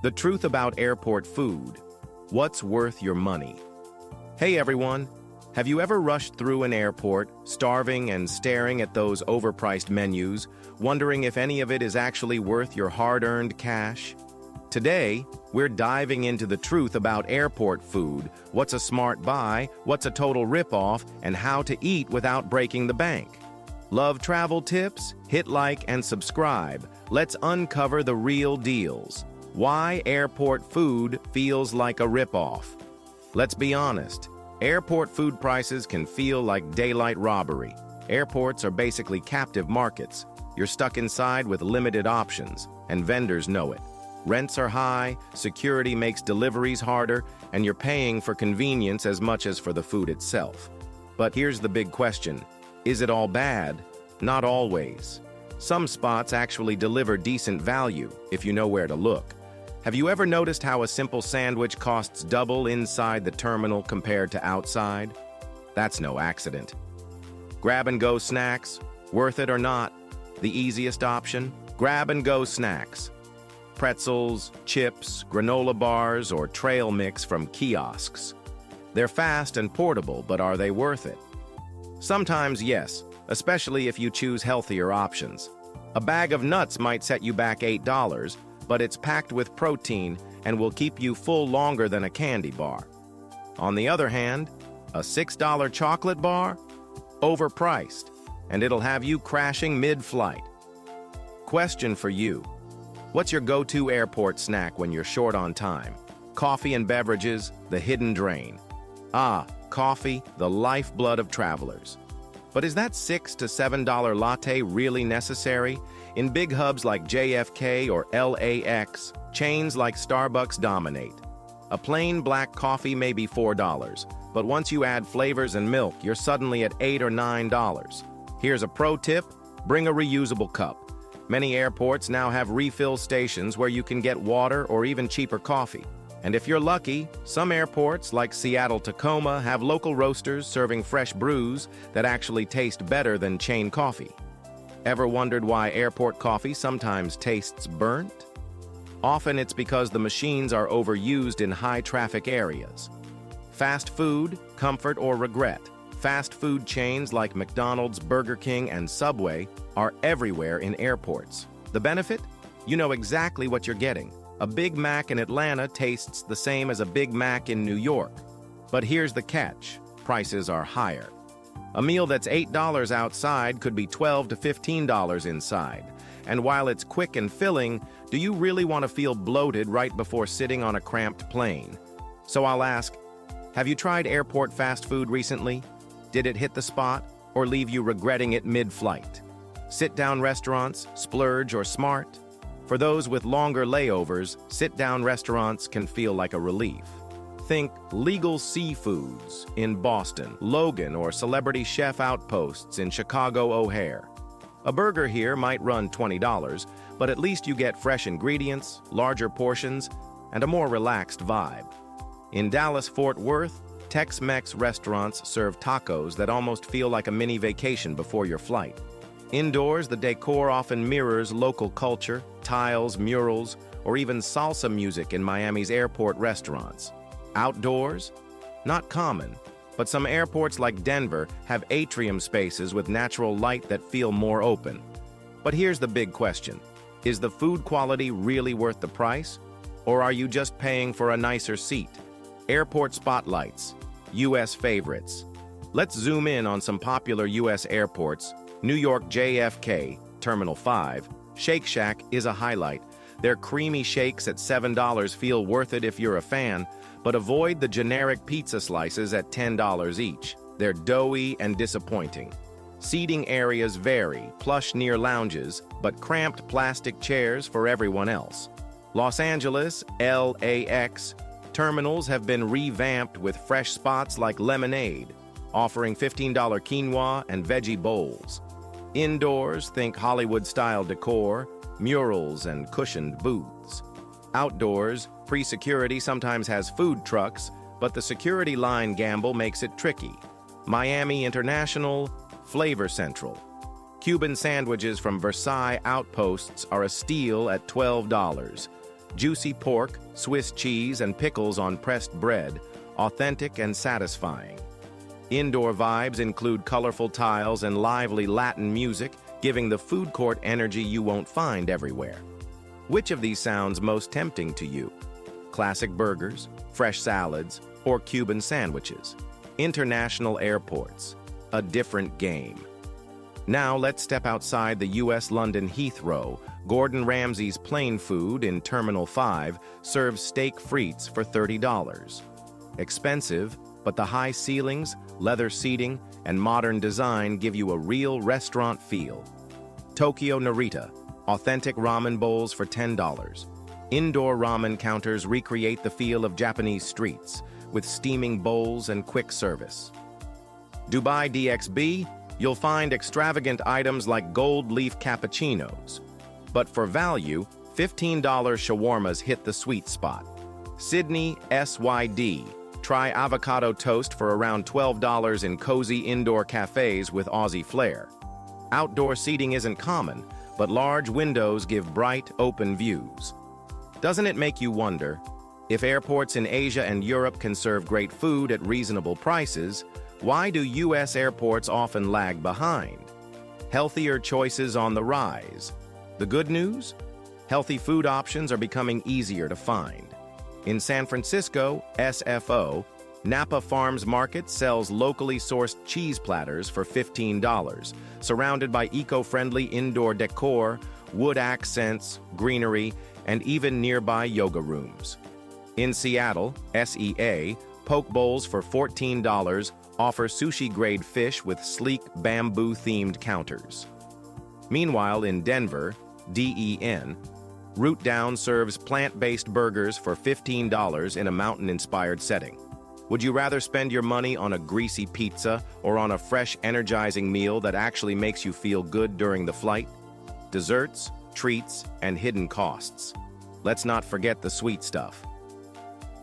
The truth about airport food. What's worth your money? Hey everyone, have you ever rushed through an airport, starving and staring at those overpriced menus, wondering if any of it is actually worth your hard-earned cash? Today, we're diving into the truth about airport food, what's a smart buy, what's a total rip-off, and how to eat without breaking the bank. Love travel tips? Hit like and subscribe. Let's uncover the real deals. Why airport food feels like a rip-off. Let's be honest, airport food prices can feel like daylight robbery. Airports are basically captive markets. You're stuck inside with limited options, and vendors know it. Rents are high, security makes deliveries harder, and you're paying for convenience as much as for the food itself. But here's the big question. Is it all bad? Not always. Some spots actually deliver decent value if you know where to look. Have you ever noticed how a simple sandwich costs double inside the terminal compared to outside? That's no accident. Grab-and-go snacks, worth it or not? The easiest option? Grab-and-go snacks. Pretzels, chips, granola bars, or trail mix from kiosks. They're fast and portable, but are they worth it? Sometimes yes, especially if you choose healthier options. A bag of nuts might set you back $8, but it's packed with protein and will keep you full longer than a candy bar. On the other hand, a $6 chocolate bar? Overpriced, and it'll have you crashing mid-flight. Question for you. What's your go-to airport snack when you're short on time? Coffee and beverages, the hidden drain. Ah, coffee, the lifeblood of travelers. But is that $6 to $7 latte really necessary? In big hubs like JFK or LAX, chains like Starbucks dominate. A plain black coffee may be $4, but once you add flavors and milk, you're suddenly at $8 or $9. Here's a pro tip: bring a reusable cup. Many airports now have refill stations where you can get water or even cheaper coffee. And if you're lucky, some airports like Seattle-Tacoma have local roasters serving fresh brews that actually taste better than chain coffee. Ever wondered why airport coffee sometimes tastes burnt? Often it's because the machines are overused in high-traffic areas. Fast food, comfort, or regret. Fast food chains like McDonald's, Burger King, and Subway are everywhere in airports. The benefit? You know exactly what you're getting. A Big Mac in Atlanta tastes the same as a Big Mac in New York. But here's the catch: prices are higher. A meal that's $8 outside could be $12 to $15 inside. And while it's quick and filling, do you really want to feel bloated right before sitting on a cramped plane? So I'll ask, have you tried airport fast food recently? Did it hit the spot or leave you regretting it mid-flight? Sit-down restaurants, splurge or smart? For those with longer layovers, sit-down restaurants can feel like a relief. Think Legal Seafoods in Boston, Logan, or Celebrity Chef Outposts in Chicago O'Hare. A burger here might run $20, but at least you get fresh ingredients, larger portions, and a more relaxed vibe. In Dallas-Fort Worth, Tex-Mex restaurants serve tacos that almost feel like a mini vacation before your flight. Indoors, the decor often mirrors local culture, tiles, murals, or even salsa music in Miami's airport restaurants. Outdoors? Not common, but some airports like Denver have atrium spaces with natural light that feel more open. But here's the big question. Is the food quality really worth the price? Or are you just paying for a nicer seat? Airport spotlights, U.S. favorites. Let's zoom in on some popular U.S. airports. New York JFK, Terminal 5. Shake Shack is a highlight. Their creamy shakes at $7 feel worth it if you're a fan, but avoid the generic pizza slices at $10 each. They're doughy and disappointing. Seating areas vary, plush near lounges, but cramped plastic chairs for everyone else. Los Angeles, LAX, terminals have been revamped with fresh spots like lemonade, offering $15 quinoa and veggie bowls. Indoors, think Hollywood-style decor, murals, and cushioned booths. Outdoors, pre-security sometimes has food trucks, but the security line gamble makes it tricky. Miami International, Flavor Central. Cuban sandwiches from Versailles Outposts are a steal at $12. Juicy pork, Swiss cheese, and pickles on pressed bread, authentic and satisfying. Indoor vibes include colorful tiles and lively Latin music, giving the food court energy you won't find everywhere. Which of these sounds most tempting to you? Classic burgers, fresh salads, or Cuban sandwiches? International airports, a different game. Now let's step outside the U.S. London Heathrow. Gordon Ramsay's Plain Food in Terminal 5 serves steak frites for $30. Expensive, but the high ceilings, leather seating, and modern design give you a real restaurant feel. Tokyo Narita, authentic ramen bowls for $10. Indoor ramen counters recreate the feel of Japanese streets, with steaming bowls and quick service. Dubai DXB, you'll find extravagant items like gold leaf cappuccinos. But for value, $15 shawarmas hit the sweet spot. Sydney SYD, try avocado toast for around $12 in cozy indoor cafes with Aussie flair. Outdoor seating isn't common, but large windows give bright, open views. Doesn't it make you wonder, if airports in Asia and Europe can serve great food at reasonable prices, why do U.S. airports often lag behind? Healthier choices on the rise. The good news? Healthy food options are becoming easier to find. In San Francisco, SFO, Napa Farms Market sells locally sourced cheese platters for $15, surrounded by eco-friendly indoor decor, wood accents, greenery, and even nearby yoga rooms. In Seattle, SEA, poke bowls for $14 offer sushi-grade fish with sleek bamboo-themed counters. Meanwhile, in Denver, DEN, Root Down serves plant-based burgers for $15 in a mountain-inspired setting. Would you rather spend your money on a greasy pizza or on a fresh, energizing meal that actually makes you feel good during the flight? Desserts, treats, and hidden costs. Let's not forget the sweet stuff.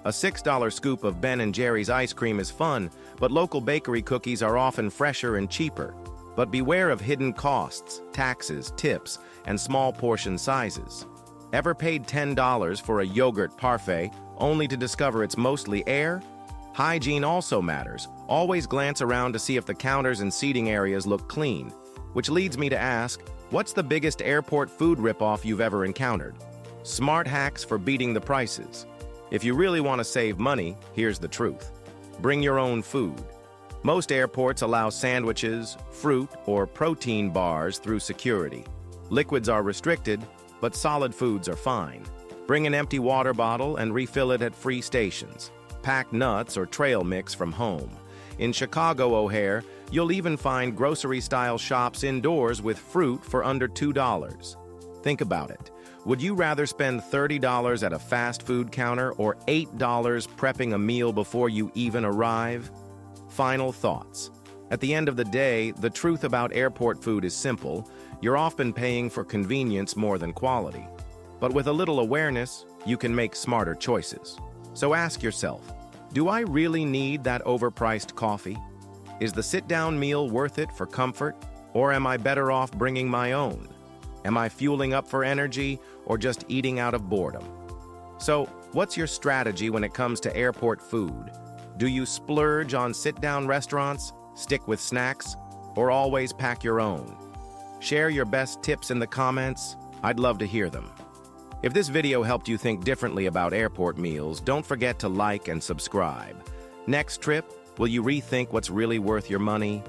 A $6 scoop of Ben & Jerry's ice cream is fun, but local bakery cookies are often fresher and cheaper. But beware of hidden costs, taxes, tips, and small portion sizes. Ever paid $10 for a yogurt parfait only to discover it's mostly air? Hygiene also matters. Always glance around to see if the counters and seating areas look clean. Which leads me to ask, what's the biggest airport food ripoff you've ever encountered? Smart hacks for beating the prices. If you really want to save money, here's the truth. Bring your own food. Most airports allow sandwiches, fruit, or protein bars through security. Liquids are restricted, but solid foods are fine. Bring an empty water bottle and refill it at free stations. Pack nuts or trail mix from home. In Chicago O'Hare, you'll even find grocery-style shops indoors with fruit for under $2. Think about it. Would you rather spend $30 at a fast food counter or $8 prepping a meal before you even arrive? Final thoughts. At the end of the day, the truth about airport food is simple. You're often paying for convenience more than quality. But with a little awareness, you can make smarter choices. So ask yourself, do I really need that overpriced coffee? Is the sit-down meal worth it for comfort, or am I better off bringing my own? Am I fueling up for energy, or just eating out of boredom? So, what's your strategy when it comes to airport food? Do you splurge on sit-down restaurants, stick with snacks, or always pack your own? Share your best tips in the comments. I'd love to hear them. If this video helped you think differently about airport meals, don't forget to like and subscribe. Next trip, will you rethink what's really worth your money?